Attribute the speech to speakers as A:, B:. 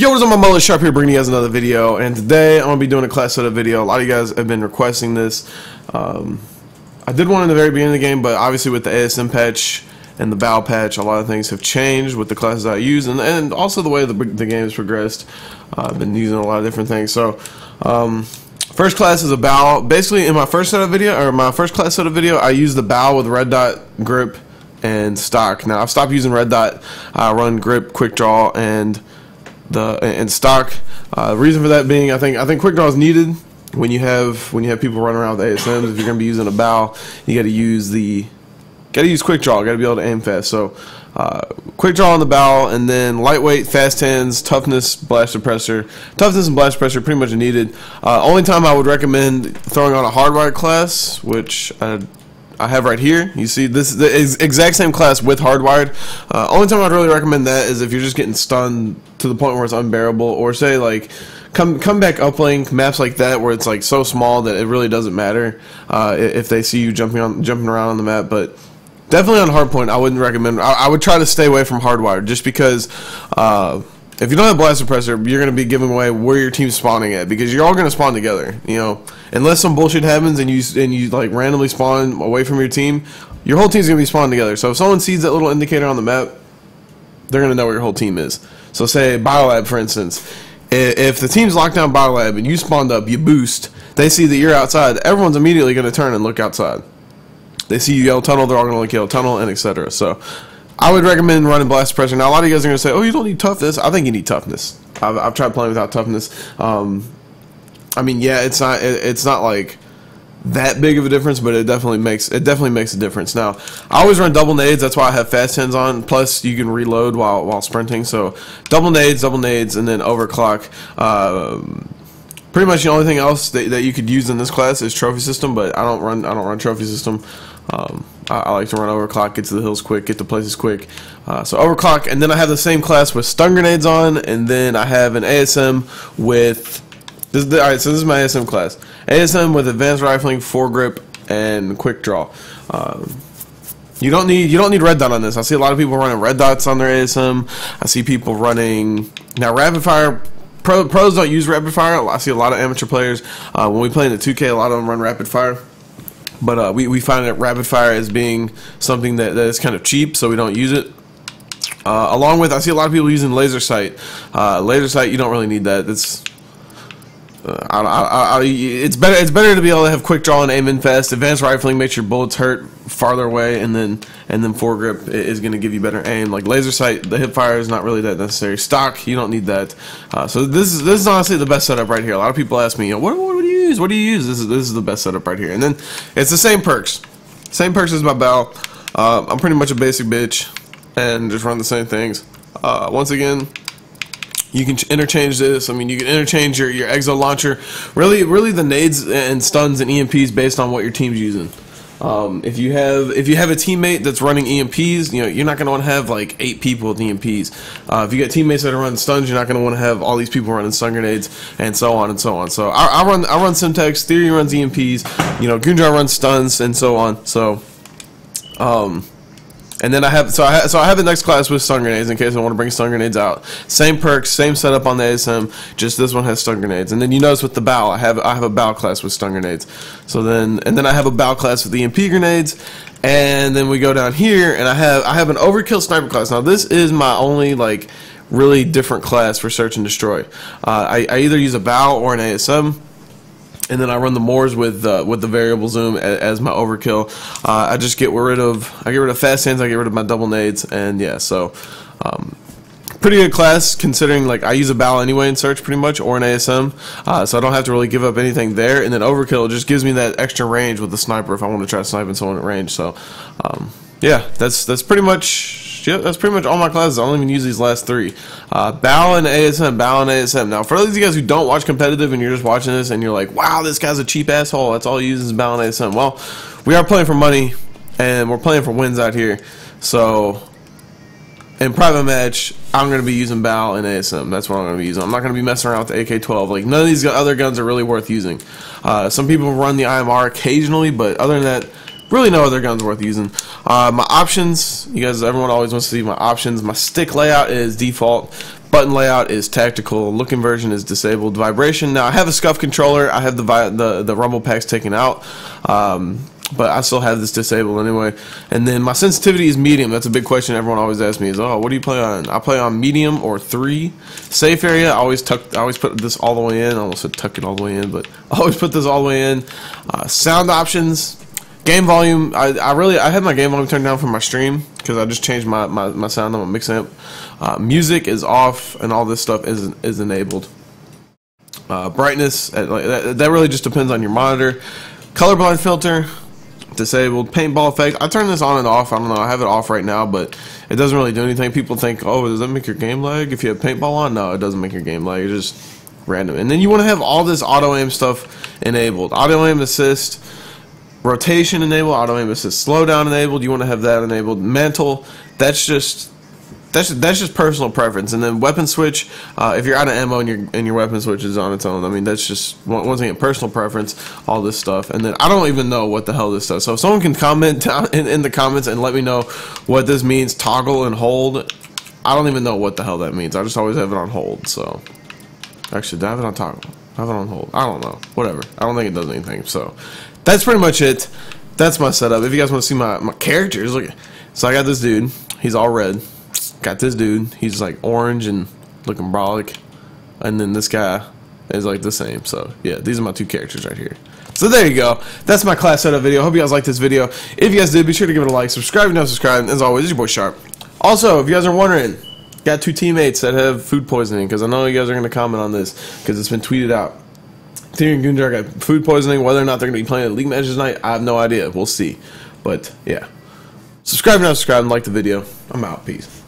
A: Yo, what's up, my mullet sharp here, bringing you guys another video, and today I'm going to be doing a class setup video. A lot of you guys have been requesting this. I did one in the very beginning of the game, but obviously with the ASM patch and the bow patch, a lot of things have changed with the classes I use, and also the way the game has progressed. I've been using a lot of different things. So, first class is a bow. Basically, in my first setup video, or my first class setup video, I used the bow with red dot, grip, and stock. Now I've stopped using red dot. I run grip, quick draw, and stock. The reason for that being, I think quick draw is needed when you have people running around with ASMs. If you're going to be using a bow, you got to use quick draw. Got to be able to aim fast. So quick draw on the bow, and then lightweight, fast hands, toughness, blast suppressor. Toughness and blast suppressor pretty much needed. Only time I would recommend throwing on a hardwired class, which I have right here. You see, this is the exact same class with hardwired. Only time I'd really recommend that is if you're just getting stunned to the point where it's unbearable, or say like come back uplink, maps like that where it's like so small that it really doesn't matter if they see you jumping around on the map. But definitely on hardpoint, I wouldn't recommend. I would try to stay away from hardwired, just because if you don't have blast suppressor, you're going to be giving away where your team's spawning at, because you're all going to spawn together. You know, unless some bullshit happens and you like randomly spawn away from your team, your whole team's going to be spawning together. So if someone sees that little indicator on the map, they're going to know where your whole team is. So say Biolab, for instance, if the team's locked down Biolab and you spawned up, you boost, they see that you're outside, everyone's immediately going to turn and look outside. They see you yell tunnel, they're all going to look yell tunnel, and etc. So I would recommend running blast suppressor. Now a lot of you guys are going to say, oh, you don't need toughness. I think you need toughness. I've tried playing without toughness. I mean, yeah, it's not like that big of a difference, but it definitely makes a difference. Now I always run double nades. That's why I have fast hands on. Plus you can reload while sprinting. So double nades, and then overclock. Pretty much the only thing else that you could use in this class is trophy system, but I don't run trophy system. I like to run overclock, get to the hills quick, get to places quick. So overclock, and then I have the same class with stun grenades on, and then I have an ASM with alright, so this is my ASM class. ASM with advanced rifling, foregrip, and quick draw. You don't need red dot on this. I see a lot of people running red dots on their ASM. I see people running now rapid fire. Pros don't use rapid fire. I see a lot of amateur players when we play in the 2K. A lot of them run rapid fire. But we find that rapid fire as being something that is kind of cheap, so we don't use it. Along with, I see a lot of people using laser sight. Laser sight, you don't really need that. It's better to be able to have quick draw and aim in fast. Advanced rifling makes your bullets hurt farther away, and then foregrip is going to give you better aim. Like laser sight, the hip fire is not really that necessary. Stock, you don't need that. So this is honestly the best setup right here. A lot of people ask me, what do you use? What do you use? This is the best setup right here. And then it's the same perks. Same perks as my bow. I'm pretty much a basic bitch and just run the same things. Once again, you can interchange this. I mean, you can interchange your exo launcher. Really, the nades and stuns and EMPs based on what your team's using. If you have a teammate that's running EMPs, you know you're not going to want to have like 8 people with EMPs. If you got teammates that are running stuns, you're not going to want to have all these people running stun grenades, and so on and so on. So I run Simtex. Theory runs EMPs. You know, Gunjar runs stuns, and so on. So and then I have the next class with stun grenades in case I want to bring stun grenades out. Same perks, same setup on the ASM, just this one has stun grenades. And then you notice with the bow, I have a bow class with stun grenades. So then I have a bow class with EMP grenades, and then we go down here and I have an overkill sniper class. Now this is my only like really different class for search and destroy. I either use a bow or an ASM. And then I run the Moors with the variable zoom as my overkill. I just get rid of fast hands. I get rid of my double nades, and yeah, so pretty good class considering like I use a bow anyway in search pretty much, or an ASM, so I don't have to really give up anything there. And then overkill just gives me that extra range with the sniper if I want to try sniping someone at range. So yeah, that's pretty much. Yeah, that's pretty much all my classes. I don't even use these last 3. Bow and ASM, bow and ASM. Now, for those of you guys who don't watch competitive and you're just watching this and you're like, wow, this guy's a cheap asshole. That's all he uses is bow and ASM. Well, we are playing for money and we're playing for wins out here. So, in private match, I'm going to be using bow and ASM. That's what I'm going to be using. I'm not going to be messing around with the AK-12. Like, none of these other guns are really worth using. Some people run the IMR occasionally, but other than that, really no other guns worth using. My options, everyone always wants to see my options. My stick layout is default. Button layout is tactical. Looking version is disabled. Vibration. Now I have a scuff controller. I have the rumble packs taken out, but I still have this disabled anyway. And then my sensitivity is medium. That's a big question everyone always asks me is, oh, what do you play on? I play on medium or 3. Safe area, I always put this all the way in. I almost said tuck it all the way in, but I always put this all the way in. Sound options, game volume. I had my game volume turned down for my stream because I just changed my sound on my mix amp. Music is off and all this stuff is enabled. Brightness, that really just depends on your monitor. Colorblind filter, disabled. Paintball effect, I turn this on and off. I don't know, I have it off right now, but it doesn't really do anything. People think, oh, does that make your game lag if you have paintball on? No, it doesn't make your game lag. It's just random. And then you want to have all this auto aim stuff enabled. Auto aim assist, rotation enabled, auto aim assist slowdown enabled. You want to have that enabled. Mantle, that's just personal preference. And then weapon switch, if you're out of ammo and your weapon switch is on its own, I mean, that's just once again personal preference, all this stuff. And then I don't even know what the hell this does. So if someone can comment down in the comments and let me know what this means, toggle and hold, I don't even know what the hell that means. I just always have it on hold. So actually, do I have it on toggle? I have it on hold. I don't know. Whatever. I don't think it does anything. So that's pretty much it. That's my setup. If you guys want to see my characters, look. So I got this dude. He's all red. Got this dude, he's like orange and looking brolic, and then this guy is like the same. So yeah, these are my 2 characters right here. So there you go. That's my class setup video. Hope you guys liked this video. If you guys did, be sure to give it a like, subscribe if you don't subscribe. As always, it's your boy Sharp. Also, if you guys are wondering, got 2 teammates that have food poisoning, because I know you guys are going to comment on this because it's been tweeted out. Theory and Goonjar got food poisoning. Whether or not they're going to be playing at League matches tonight, I have no idea. We'll see. But yeah, subscribe if you don't subscribe and like the video. I'm out. Peace.